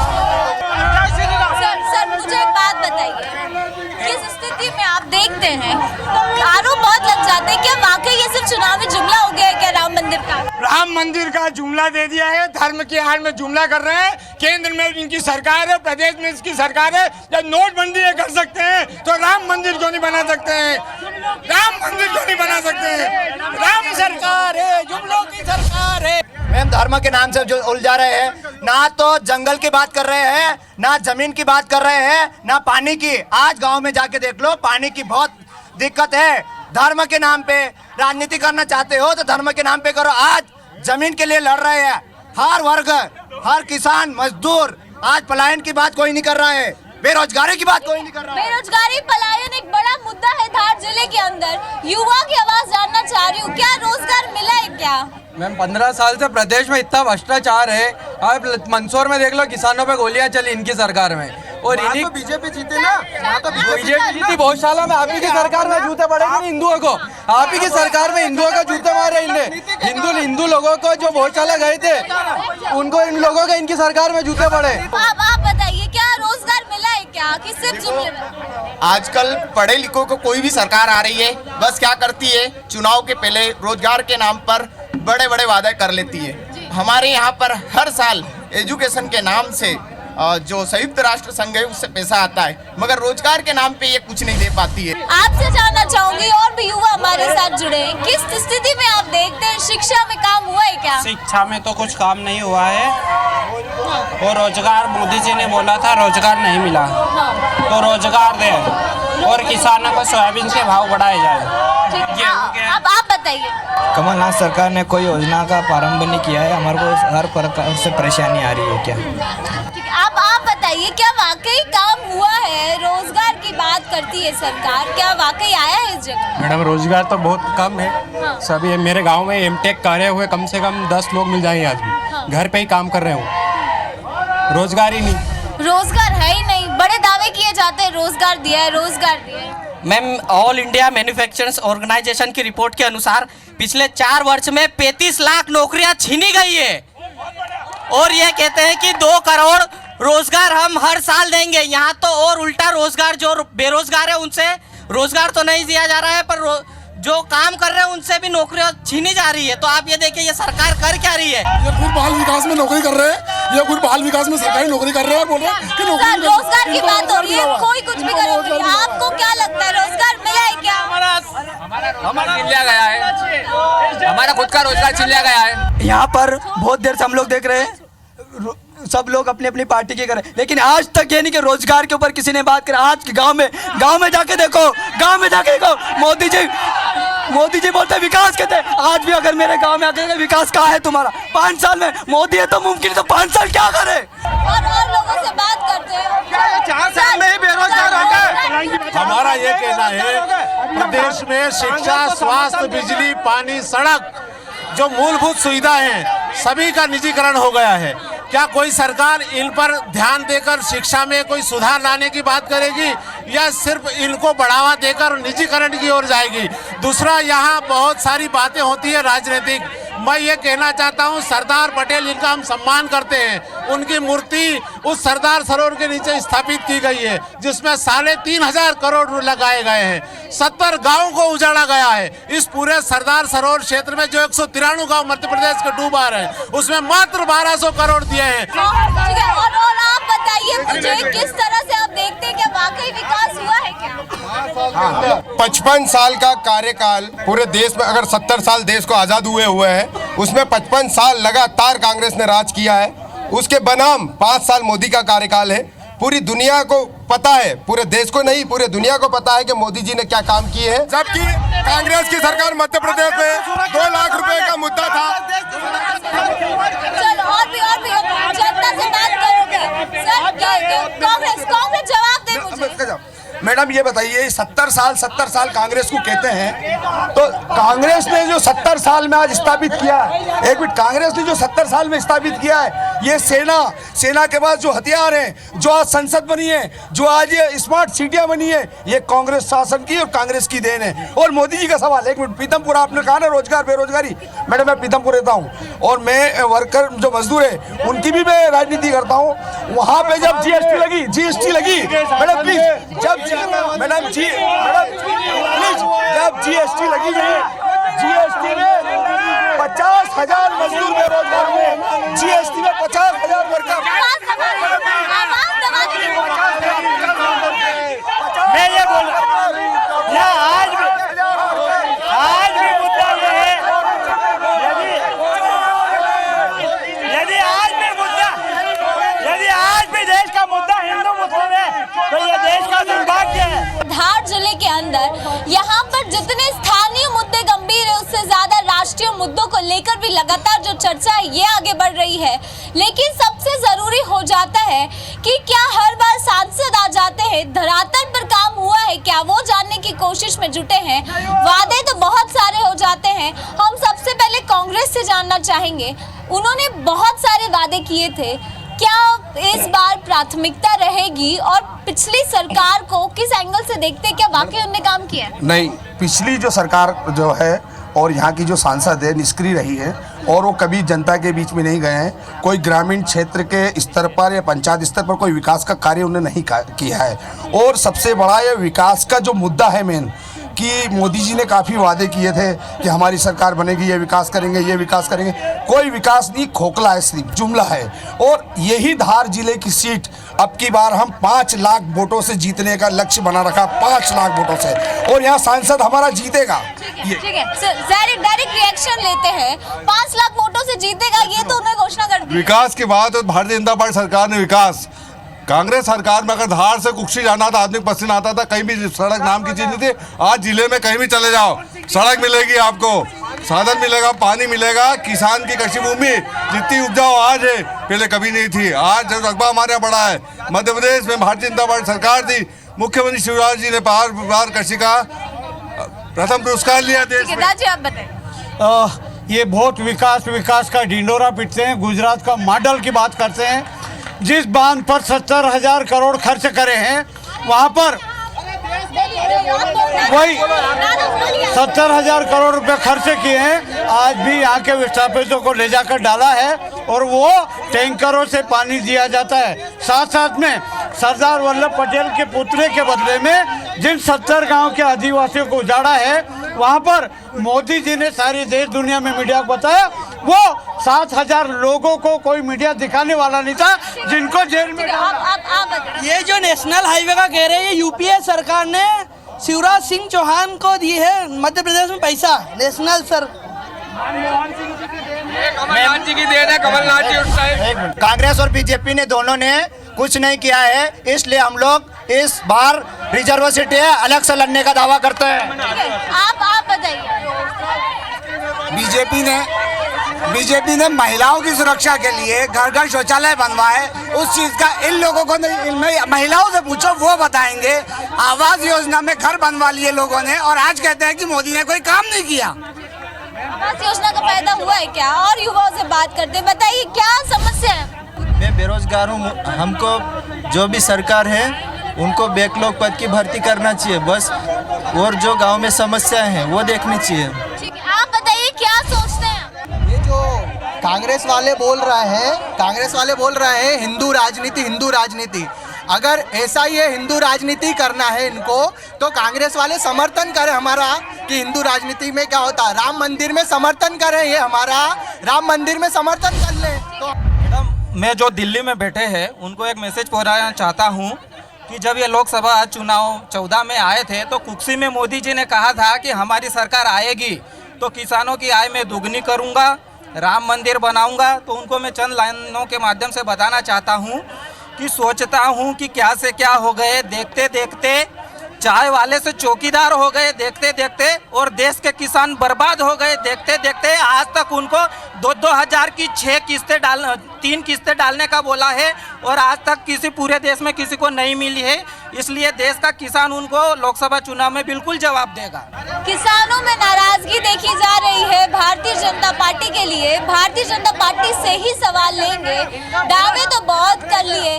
सर मुझे एक बात बताइए, किस स्थिति में आप देखते हैं आरोप बहुत लग जाते हैं, क्या वाकई ये सिर्फ चुनावी जुमला हो गया है क्या राम मंदिर का? राम मंदिर का जुमला दे दिया है, धर्म की आड़ में जुमला कर रहे हैं। केंद्र में इनकी सरकार है, प्रदेश में इसकी सरकार है। जब नोटबंदी ये कर सकते हैं तो राम मंदिर क्यों नहीं बना सकते हैं? राम मंदिर क्यों नहीं बना सकते हैं? राम सरकार है, जुमलों की सरकार है। मैम धर्म के नाम से जो उलझा रहे हैं, ना तो जंगल की बात कर रहे हैं, ना जमीन की बात कर रहे हैं, ना पानी की। आज गांव में जाके देख लो, पानी की बहुत दिक्कत है। धर्म के नाम पे राजनीति करना चाहते हो तो धर्म के नाम पे करो। आज जमीन के लिए लड़ रहे हैं हर वर्ग, हर किसान मजदूर। आज पलायन की बात कोई नहीं कर रहा है, बेरोजगारी की बात कोई नहीं कर रहा है। बेरोजगारी पलायन एक बड़ा मुद्दा है धार जिले के अंदर। युवा की आवाज जानना चाह रही हूँ, क्या रोजगार मिला है क्या? मैम 15 साल से प्रदेश में इतना भ्रष्टाचार है। आप मंदसौर में देख लो, किसानों पे गोलियां चली इनकी सरकार में। और इन्हीं तो बीजेपी जीते ना, तो बीजेपी जीती गौशाला में। आप ही की सरकार में जूते पड़ेंगे नहीं हिंदुओं को। आप ही की सरकार में हिंदुओं को जूते मारे इनने। हिंदू लोगों को जो गौशाला गए थे उनको इन लोगों के इनकी सरकार में जूते पड़े। आप बताइए, क्या रोजगार मिला है क्या कि सिर्फ जुमले में? आजकल पढ़े लिखों को कोई भी सरकार आ रही है, बस क्या करती है, चुनाव के पहले रोजगार के नाम पर बड़े बड़े वादे कर लेती है। हमारे यहाँ पर हर साल एजुकेशन के नाम से जो संयुक्त राष्ट्र संघ है उससे पैसा आता है, मगर रोजगार के नाम पे ये कुछ नहीं दे पाती है। आपसे जानना चाहूंगी, और भी युवा हमारे साथ जुड़े हैं, किस स्थिति में आप देखते हैं शिक्षा में काम हुआ है क्या? शिक्षा में तो कुछ काम नहीं हुआ है, और रोजगार मोदी जी ने बोला था रोजगार नहीं मिला, तो रोजगार दे और किसानों को सोयाबीन के भाव बढ़ाए जाए। अब आप बताइए। कमलनाथ सरकार ने कोई योजना का प्रारंभ नहीं किया है, हमारे को हर प्रकार से परेशानी आ रही है क्या? आप बताइए, क्या वाकई काम हुआ है? रोजगार की बात करती है सरकार, क्या वाकई आया है इस जगह? मैडम रोजगार तो बहुत कम है। सभी मेरे गांव में एमटेक करे हुए कम से कम 10 लोग मिल जाएंगे आज भी। घर पे ही काम कर रहे हो, रोजगार ही नहीं। रोजगार है ही नहीं, बड़े दावे किए जाते हैं रोजगार दिया है, रोजगार दिया है। Ma'am all India manufacturers organisation की रिपोर्ट के अनुसार पिछले 4 वर्ष में 35 लाख नौकरियां छीनी गई है, और ये कहते हैं कि 2 करोड़ रोजगार हम हर साल देंगे। यहाँ तो और उल्टा, रोजगार जो बेरोजगार है उनसे रोजगार तो नहीं दिया जा रहा है, पर जो काम कर रहे हैं उनसे भी नौकरियां छीनी जा रही है। तो आप ये देखिए, ये सरकार कर क्या रही है? ये खुद बाल विकास में नौकरी कर रहे हैं, ये खुद बाल विकास में सरकारी नौकरी कर रहे हैं, बोल रहे हैं कि रोजगार की बात हो रही है, कोई कुछ भी कर रहा है। आपको क्या लगता है, रोजगार मिला है क्या? हमारा छीन लिया गया है, हमारा खुद का रोजगार छीन लिया गया है। यहाँ पर बहुत देर से हम लोग देख रहे हैं, सब लोग अपनी अपनी पार्टी के करें, लेकिन आज तक ये नहीं कि रोजगार के ऊपर किसी ने बात करी। आज के गांव में जाके देखो, मोदी जी बोलते विकास कहते हैं। आज भी अगर मेरे गांव में आकर विकास कहाँ है तुम्हारा? 5 साल में मोदी है तो मुमकिन, तो 5 साल क्या करे? और लोगों से बात करते हैं, 4 साल में ही बेरोजगार हो गए। हमारा ये कहना है, प्रदेश में शिक्षा, स्वास्थ्य, बिजली, पानी, सड़क, जो मूलभूत सुविधा है सभी का निजीकरण हो गया है। क्या कोई सरकार इन पर ध्यान देकर शिक्षा में कोई सुधार लाने की बात करेगी, या सिर्फ इनको बढ़ावा देकर निजीकरण की ओर जाएगी? दूसरा, यहाँ बहुत सारी बातें होती है राजनीतिक। मैं ये कहना चाहता हूँ, सरदार पटेल इनका हम सम्मान करते हैं, उनकी मूर्ति उस सरदार सरोवर के नीचे स्थापित की गई है, जिसमें 3,500 करोड़ लगाए गए हैं। 70 गाँव को उजाड़ा गया है। इस पूरे सरदार सरोवर क्षेत्र में जो 193 गाँव मध्य प्रदेश के डूब आ रहे हैं, उसमें मात्र 1200 करोड़ दिए हैं। और आप बताइए मुझे, किस तरह से आप देखते हैं, क्या वाकई विकास हुआ है क्या? 55 साल का कार्यकाल पूरे देश में, अगर 70 साल देश को आज़ाद हुए हैं, उसमें 55 साल लगातार कांग्रेस ने राज किया है। उसके बनाम 5 साल मोदी का कार्यकाल है। पूरी दुनिया को पता है, पूरे देश को नहीं, पूरे दुनिया को पता है कि मोदी जी ने क्या काम किए हैं। जबकि कांग्रेस की सरकार मध्य प्रदेश में 2 लाख रुपए का मुद्दा था। चलो, और भी जनता से बात करोगे सर? कांग्रेस जवाब दे मुझे। मैडम ये बताइए 70 साल कांग्रेस को कहते हैं, तो कांग्रेस ने जो 70 साल में आज स्थापित किया है, एक मिनट, कांग्रेस ने जो 70 साल में स्थापित किया है, ये सेना के पास जो हथियार हैं, जो आज संसद बनी है, जो आज ये स्मार्ट सिटियां बनी है, ये कांग्रेस शासन की और कांग्रेस की देन है। और मोदी जी का सवाल, एक मिनट, पीतमपुर आपने कहा ना रोजगार बेरोजगारी, मैडम मैं पीतमपुर रहता हूँ और मैं वर्कर जो मजदूर है उनकी भी मैं राजनीति करता हूँ। वहाँ पे जब जीएसटी लगी मैडम प्लीज, जब जीएसटी लगी, जीएसटी में 50,000 मजदूर बेरोजगार हुए, जीएसटी में 50,000 वर्कर। मैं ये बोल आज भी मुद्दा ये है, यदि आज भी देश का मुद्दा हिंदू मुस्लिम है तो ये देश का दुर्भाग्य है। धार जिले के अंदर यहाँ पर जितने स्थानीय मुद्दे गंभीर है, उससे ज्यादा राष्ट्रीय मुद्दों को लेकर भी लगातार जो चर्चा है ये आगे बढ़ रही है। लेकिन सबसे जरूरी हो जाता है कि क्या हर बार सांसद आ जाते हैं, धरातल पर काम हुआ है क्या, वो जानने की कोशिश में जुटे हैं। वादे तो बहुत सारे हो जाते हैं। हम सबसे पहले कांग्रेस से जानना चाहेंगे, उन्होंने बहुत सारे वादे किए थे, क्या इस बार प्राथमिकता रहेगी और पिछली सरकार को किस एंगल से देखते हैं, क्या वाकई उन्होंने काम किया? नहीं, पिछली जो सरकार जो है और यहाँ की जो सांसद है निष्क्रिय रही है और वो कभी जनता के बीच में नहीं गए हैं। कोई ग्रामीण क्षेत्र के स्तर पर या पंचायत स्तर पर कोई विकास का कार्य उन्होंने नहीं किया है। और सबसे बड़ा ये विकास का जो मुद्दा है मेन, कि मोदी जी ने काफ़ी वादे किए थे कि हमारी सरकार बनेगी, ये विकास करेंगे, कोई विकास नहीं, खोखला है, सिर्फ जुमला है। और यही धार जिले की सीट अब की बार हम 5 लाख वोटों से जीतने का लक्ष्य बना रखा, 5 लाख वोटों से, और यहाँ सांसद हमारा जीतेगा। ठीक है, डायरेक्ट रिएक्शन लेते हैं, 5 लाख वोटों से जीतेगा, ये तो उन्होंने घोषणा कर दी। विकास की बात है, भारतीय जनता पार्टी सरकार ने विकास, कांग्रेस सरकार में अगर धार से कुक्षी जाना था, आदमी पसीना आता था, कहीं भी सड़क नाम की चीज नहीं थी। आज जिले में कहीं भी चले जाओ, सड़क मिलेगी आपको, साधन मिलेगा, पानी मिलेगा, किसान की कृषि भूमि जितनी उपजाऊ आज है पहले कभी नहीं थी। आज रकबा हमारे यहाँ बड़ा है। मध्य प्रदेश में भारतीय जनता पार्टी सरकार थी, मुख्यमंत्री शिवराज जी ने बार कृषि का प्रथम पुरस्कार लिया देश में। आप बताएं। ये बहुत विकास का ढिंडोरा पीटते हैं, गुजरात का मॉडल की बात करते हैं। जिस बांध पर 70,000 करोड़ खर्च करे हैं, वहाँ पर वही 70,000 करोड़ रुपए खर्च किए हैं। आज भी यहाँ के विस्थापितों को ले जाकर डाला है और वो टैंकरों से पानी दिया जाता है। साथ में सरदार वल्लभ पटेल के पुतले के बदले में जिन 70 गांव के आदिवासियों को उजाड़ा है, वहाँ पर मोदी जी ने सारी देश दुनिया में मीडिया को बताया, वो 7,000 लोगों को कोई मीडिया दिखाने वाला नहीं था, जिनको जेल में। ये जो नेशनल हाईवे का कह रहे हैं, ये यूपीए सरकार ने शिवराज सिंह चौहान को दी है मध्य प्रदेश में पैसा, नेशनल सर कमलनाथ जी की देन है। कमलनाथ जी उस टाइम कांग्रेस और बीजेपी ने दोनों ने कुछ नहीं किया है, इसलिए हम लोग इस बार रिजर्व सीट अलग से लड़ने का दावा करते हैं। आप बताइए। बीजेपी ने महिलाओं की सुरक्षा के लिए घर घर शौचालय बनवाए, उस चीज का इन लोगों को नहीं, महिलाओं से पूछो वो बताएंगे। आवास योजना में घर बनवा लिए लोगों ने और आज कहते हैं कि मोदी ने कोई काम नहीं किया। आवास योजना का फायदा हुआ है क्या? और युवाओं से बात करते, बताइए क्या समस्या है? मैं बेरोजगार हूँ, हमको जो भी सरकार है उनको बैकलॉग पद की भर्ती करना चाहिए बस, और जो गांव में समस्याएं हैं वो देखनी चाहिए। ठीक है, आप बताइए क्या सोचते हैं? ये जो कांग्रेस वाले बोल रहे हैं हिंदू राजनीति, अगर ऐसा ही है हिंदू राजनीति करना है इनको, तो कांग्रेस वाले समर्थन करें हमारा कि हिंदू राजनीति में क्या होता है, राम मंदिर में समर्थन करें, ये हमारा राम मंदिर में समर्थन कर लें। तो मैं जो दिल्ली में बैठे हैं उनको एक मैसेज पहुंचाना चाहता हूं कि जब ये लोकसभा चुनाव 14 में आए थे तो कुक्सी में मोदी जी ने कहा था कि हमारी सरकार आएगी तो किसानों की आय में दुगनी करूंगा, राम मंदिर बनाऊंगा। तो उनको मैं चंद लाइनों के माध्यम से बताना चाहता हूं कि सोचता हूं कि क्या से क्या हो गए, देखते देखते चाय वाले से चौकीदार हो गए देखते देखते, और देश के किसान बर्बाद हो गए देखते देखते। आज तक उनको 2,000 की 3 किस्तें डालने का बोला है, और आज तक किसी पूरे देश में किसी को नहीं मिली है। इसलिए देश का किसान उनको लोकसभा चुनाव में बिल्कुल जवाब देगा। किसानों में नाराजगी देखी जा रही है भारतीय जनता पार्टी के लिए। भारतीय जनता पार्टी से ही सवाल लेंगे, दावे तो बहुत कर लिए।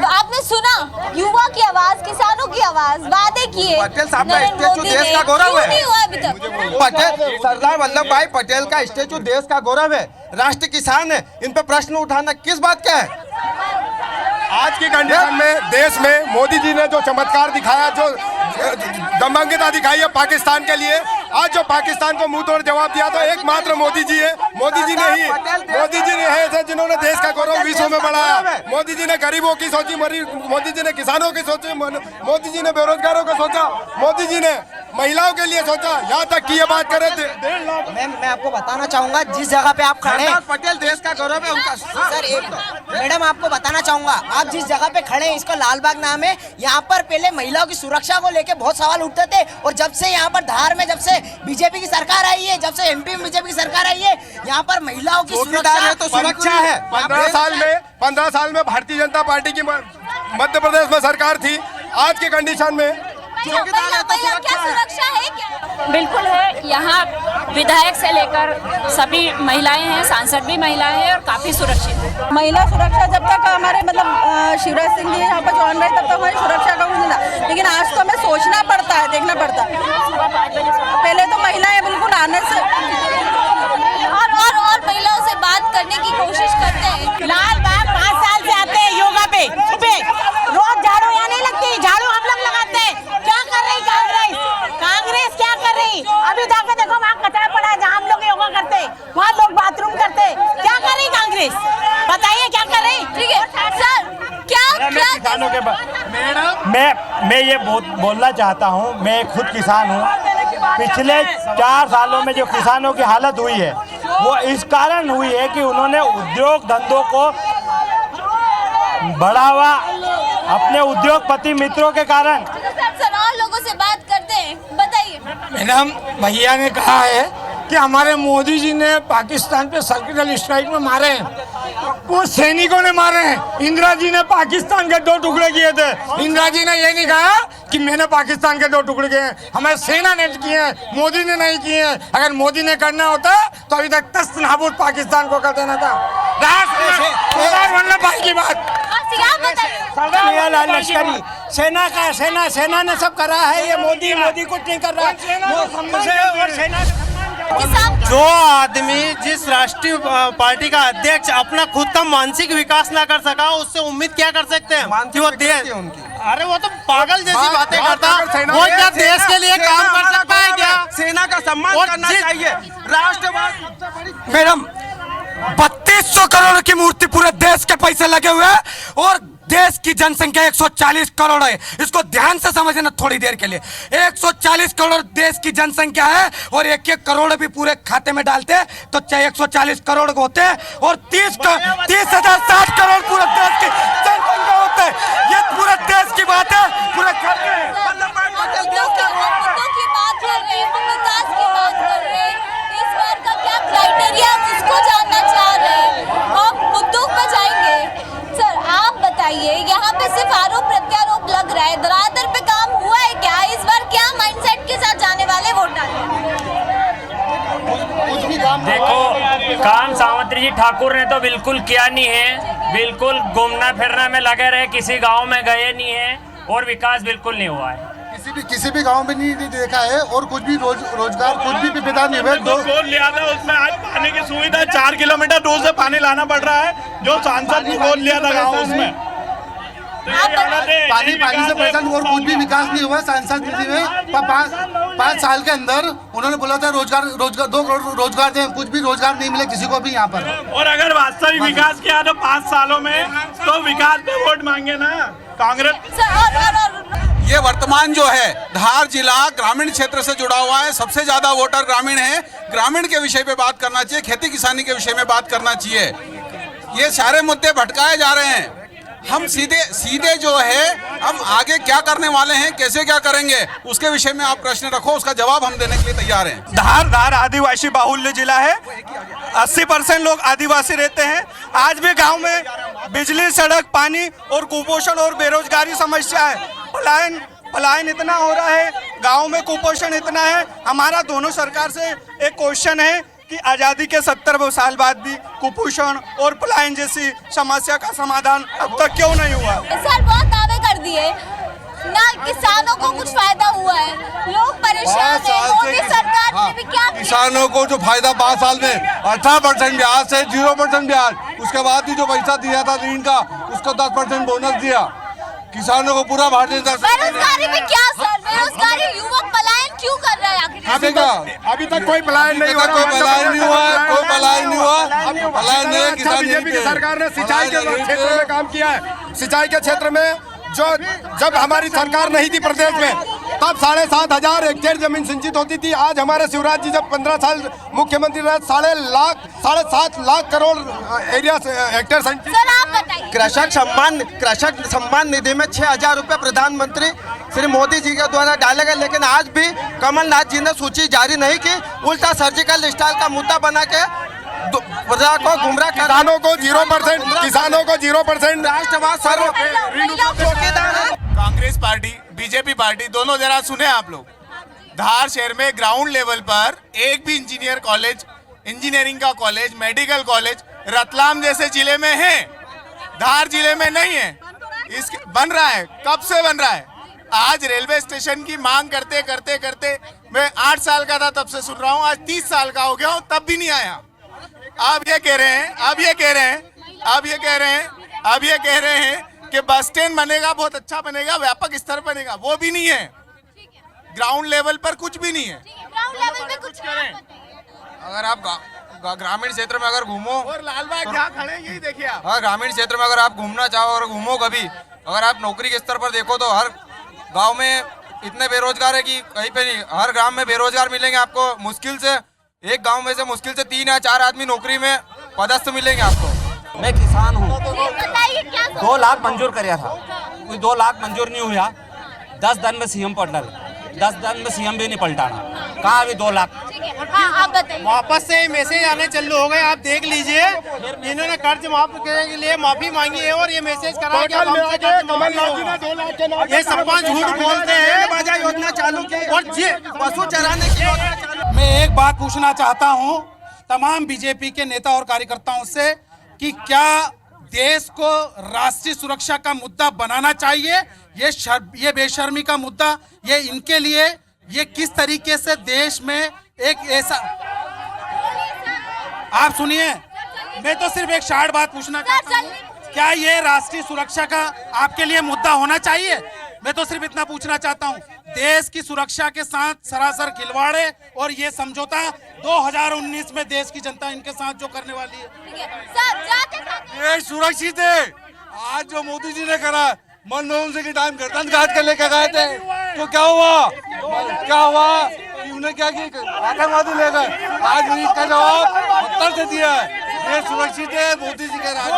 आपने सुना युवा की आवाज, किसानों की आवाज, वादे किए। पटेल साहब का स्टेचू देश का गौरव है। नहीं हुआ अभी तक। पटेल सरदार वल्लभ भाई पटेल का स्टेचू देश का गौरव है, राष्ट्र किसान है। इन पे प्रश्न उठाना किस बात का है? आज की कंडीशन में देश में मोदी जी ने जो चमत्कार दिखाया, जो दमंगिता दिखाई है पाकिस्तान के लिए, आज जो पाकिस्तान को मुंह तोड़ जवाब दिया तो एकमात्र मोदी जी है। मोदी जी ने है ऐसे जिन्होंने देश का गौरव विश्व में बढ़ाया। मोदी जी ने गरीबों की सोची, मोदी जी ने किसानों की सोची, मोदी जी ने बेरोजगारों को सोचा, मोदी जी ने महिलाओं के लिए सोचा। यहाँ तक की ये बात करें मैं आपको बताना चाहूंगा जिस जगह पे आप खड़े हैं, पटेल देश का गौरव है उनका। सर एक मैडम आपको बताना चाहूंगा, आप जिस जगह पे खड़े हैं इसका लालबाग नाम है। यहाँ पर पहले महिलाओं की सुरक्षा को लेके बहुत सवाल उठते थे, और जब से यहाँ पर धार में जब से बीजेपी की सरकार आई है, जब से एमपी में बीजेपी की सरकार आई है, यहाँ पर महिलाओं की सुरक्षा है तो सुरक्षा है। 15 साल में भारतीय जनता पार्टी की मध्य प्रदेश में सरकार थी। आज के कंडीशन में क्या सुरक्षा है क्या? बिल्कुल है। यहाँ विधायक से लेकर सभी महिलाएं हैं, सांसद भी महिलाएं हैं, और काफी सुरक्षित है। महिला सुरक्षा जब तक हमारे शिवराज सिंह जी यहाँ पर ज्वाइन रहे तब तक हमारी सुरक्षा का कुछ नहीं था, लेकिन आज तो हमें सोचना पड़ता है, देखना पड़ता है। पहले तो महिलाएं बिल्कुल आने से और महिलाओं से बात करने की कोशिश करते हैं। लाल बाग 5 साल से आते हैं योगा पे, रोज झाड़ू यहाँ नहीं लगती, झाड़ू हम लोग लगाते हैं। क्या कर रही कांग्रेस क्या कर रही? अभी जाके देखो वहाँ कचरा पड़ा है, जहाँ हम लोग योगा करते, वहाँ लोग बाथरूम करते। क्या कर रही कांग्रेस? बताइए क्या कर रही? ठीक है सर, क्या किसानों के मैं ये बोलना चाहता हूँ, मैं खुद किसान हूँ। पिछले 4 सालों में जो किसानों की हालत हुई है वो इस कारण हुई है कि उन्होंने उद्योग धंधों को बढ़ावा अपने उद्योगपति मित्रों के कारण। सर और लोगों से बात करते हैं, बताइए। मैडम भैया ने कहा है कि हमारे मोदी जी ने पाकिस्तान पे सर्जिकल स्ट्राइक में मारे हैं, वो सैनिकों ने मारे हैं। इंदिरा जी ने पाकिस्तान के 2 टुकड़े किए थे। इंदिरा जी ने ये नहीं कहा कि मैंने पाकिस्तान के 2 टुकड़े किए, हमारे सेना ने किए हैं, मोदी ने नहीं किए हैं। अगर मोदी ने करना होता तो अभी तक तस्त नाबूद पाकिस्तान को कर देना था। सरदार वल्लभ भाई की बात, लश्करी सेना ने सब करा है, ये मोदी कुछ नहीं कर रहा है। जो आदमी जिस राष्ट्रीय पार्टी का अध्यक्ष अपना खुद का मानसिक विकास ना कर सका, उससे उम्मीद क्या कर सकते हैं कि वो देश, अरे वो तो पागल जैसी बातें करता, वो क्या देश के लिए काम कर सकता है क्या? सेना का सम्मान करना चाहिए। राष्ट्रवाद मैडम 3200 करोड़ की मूर्ति पूरे देश के पैसे लगे हुए हैं, और देश की जनसंख्या 140 करोड़ है। इसको ध्यान से समझना थोड़ी देर के लिए। 140 करोड़ देश की जनसंख्या है, और 1-1 करोड़ भी पूरे खाते में डालते तो 140 करोड़ होते हैं, और 30,060 करोड़ पूरे देश की जनसंख्या होते हैं। ये पूरे देश की बात है, पूरे क्राइटेरिया उसको जानना चाह रहे हैं, हम मुद्दों पर जाएंगे। सर आप बताइए, यहाँ पे सिर्फ आरोप प्रत्यारोप लग रहा है, धरातल पे काम हुआ है क्या? इस बार क्या माइंडसेट के साथ जाने वाले वोट डाले? देखो, काम सावित्री जी ठाकुर ने तो बिल्कुल किया नहीं है, बिल्कुल घूमना फिरना में लगे रहे, किसी गांव में गए नहीं है, और विकास बिल्कुल नहीं हुआ है। किसी भी गांव में नहीं देखा है, और कुछ भी रोजगार कुछ भी पैदा नहीं हुआ। बोल लिया था उसमें, आज पानी की सुविधा 4 किलोमीटर दूर से पानी लाना पड़ रहा है, जो सांसद ने बोल लिया था गाँव उसमें। पानी से पैसा और कुछ भी विकास नहीं हुआ। सांसद निधि में 5 साल के अंदर उन्होंने बोला था रोजगार 2 करोड़ रोजगार दें, कुछ भी रोजगार नहीं मिले किसी को भी यहाँ पर। और अगर वास्तविक विकास किया तो 5 सालों में, तो विकास पे वोट मांगे ना कांग्रेस। ये वर्तमान जो है धार जिला ग्रामीण क्षेत्र से जुड़ा हुआ है, सबसे ज्यादा वोटर ग्रामीण है। ग्रामीण के विषय पे बात करना चाहिए, खेती किसानी के विषय में बात करना चाहिए। ये सारे मुद्दे भटकाए जा रहे हैं। हम सीधे जो है हम आगे क्या करने वाले हैं, कैसे क्या करेंगे, उसके विषय में आप प्रश्न रखो, उसका जवाब हम देने के लिए तैयार हैं। धार आदिवासी बाहुल्य जिला है। 80% लोग आदिवासी रहते हैं। आज भी गांव में बिजली, सड़क, पानी और कुपोषण और बेरोजगारी समस्या है। पलायन इतना हो रहा है, गांव में कुपोषण इतना है। हमारा दोनों सरकार से एक क्वेश्चन है कि आज़ादी के 70 साल बाद भी कुपोषण और पलायन जैसी समस्या का समाधान अब तक क्यों नहीं हुआ? सर बहुत दावे कर दिए ना, किसानों को कुछ फायदा हुआ है, लोग परेशान हैं। मोदी सरकार ने भी क्या किया? किसानों को जो फायदा 5 साल में 18% ब्याज से 0% ब्याज, उसके बाद भी जो पैसा दिया था ऋण का उसको 10% बोनस दिया। किसानों को पूरा भारतीय बेरोजगारी में क्या सर, बेरोजगारी युवक पलायन क्यों कर रहे हैं? अभी तक कोई पलायन नहीं हुआ, कोई पलायन नहीं हुआ। पलायन नहीं, किसान बीजेपी की सरकार ने सिंचाई के क्षेत्र में काम किया है। सिंचाई के क्षेत्र में जब हमारी सरकार नहीं थी प्रदेश में, तब 7,500 हेक्टेयर जमीन सिंचित होती थी। आज हमारे शिवराज जी जब 15 साल मुख्यमंत्री रहे, 7.5 लाख करोड़ एरिया हेक्टेयर सिंचित। सर आप बताइए। कृषक सम्मान निधि में 6,000 रुपये प्रधानमंत्री श्री मोदी जी के द्वारा डाले गए, लेकिन आज भी कमलनाथ जी ने सूची जारी नहीं की। उल्टा सर्जिकल स्ट्राइक का मुद्दा बना के प्रजा को गुमराह, किसानों को 0%, राष्ट्रवाद सर्व कांग्रेस पार्टी, बीजेपी पार्टी दोनों जरा सुने आप लोग। धार शहर में ग्राउंड लेवल पर एक भी इंजीनियर कॉलेज, इंजीनियरिंग का कॉलेज, मेडिकल कॉलेज रतलाम जैसे जिले में है, धार जिले में नहीं है। इसके बन रहा है, कब से बन रहा है? आज रेलवे स्टेशन की मांग करते करते करते मैं 8 साल का था तब से सुन रहा हूँ, आज 30 साल का हो गया हूँ, तब भी नहीं आया। अब ये कह रहे हैं कि बस स्टैंड बनेगा, बहुत अच्छा बनेगा, व्यापक स्तर बनेगा, वो भी नहीं है। ग्राउंड लेवल पर कुछ भी नहीं है। ग्राउंड लेवल पे कुछ करें। अगर आप ग्रामीण क्षेत्र में अगर घूमो, और लालबाग क्या खड़े हैं, यही देखिए आप। अगर ग्रामीण क्षेत्र में अगर आप घूमना चाहो और घूमो कभी, अगर आप नौकरी के स्तर पर देखो तो हर गांव में इतने बेरोजगार है कि कहीं पे नहीं। हर गांव में बेरोजगार मिलेंगे आपको, मुश्किल से एक गांव में से मुश्किल से 3 या 4 आदमी नौकरी में पदस्थ मिलेंगे आपको। मैं किसान हूँ। 2 लाख मंजूर कराया था, 2 लाख मंजूर नहीं हुआ। 10 दिन में सीएम पलटा, 10 दिन में सीएम भी नहीं पलटाना। कहाँ अभी 2 लाख? आप बताइए। वापस से मैसेज आने चालू हो गए, आप देख लीजिए। इन्होंने कर्ज माफ के लिए माफी मांगी है और ये मैसेज करा कि ये सब झूठ बोलते हैं। योजना चालू की और पशु चराने की योजना चालू। मैं एक बात पूछना चाहता हूं तमाम बीजेपी के नेता और कार्यकर्ताओं से कि क्या देश को राष्ट्रीय सुरक्षा का मुद्दा बनाना चाहिए? ये बेशर्मी का मुद्दा, ये इनके लिए, ये किस तरीके से देश में एक ऐसा, आप सुनिए, मैं तो सिर्फ एक शार्ट बात पूछना चाहता हूँ, क्या ये राष्ट्रीय सुरक्षा का आपके लिए मुद्दा होना चाहिए? मैं तो सिर्फ इतना पूछना चाहता हूँ। देश की सुरक्षा के साथ सरासर खिलवाड़ है और ये समझौता 2019 में देश की जनता इनके साथ जो करने वाली है। देश सुरक्षित है। आज जो मोदी जी ने करा, मनमोहन सिंह के टाइम गणतंत्र घाट कर लेकर गए थे, तो क्या हुआ? उन्होंने क्या किया? आतंकवादी ले गए। आज इसका जवाब पत्थर से दिया है। देश सुरक्षित है, मोदी जी के राज में।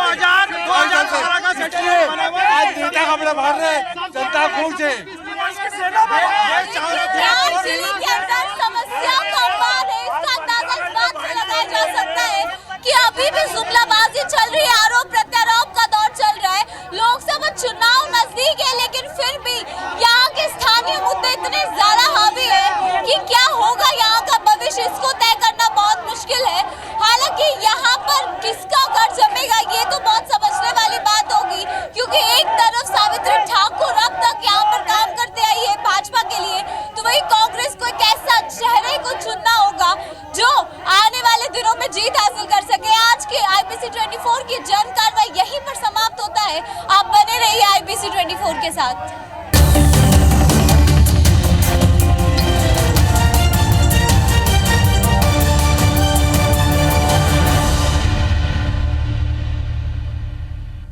आज नेता कपड़े भर रहे, जनता खूब से। समस्या का बार है, इसका अंदाजा इस बात से लगाया जा सकता है कि अभी भी जुमलाबाजी चल रही है, आरोप प्रत्यारोप का दौर चल रहा है। लोकसभा चुनाव नजदीक है, लेकिन फिर भी यहाँ के स्थानीय मुद्दे इतने ज्यादा हावी है कि क्या होगा यहाँ का भविष्य, इसको तय करना बहुत मुश्किल है। हालांकि यहाँ पर किसका घर जमेगा ये तो बहुत समझने वाली बात होगी, क्योंकि एक तरफ सावित्री ठाकुर अब तक यहाँ पर काम करते आई है भाजपा के लिए, तो वही कांग्रेस को एक ऐसा चेहरे को चुनना होगा जो आने वाले दिनों में जीत हासिल कर सके। आज के IBC 24 की जन कार्रवाई यहीं पर समाप्त होता है। आप बने रहिए IBC 24 के साथ।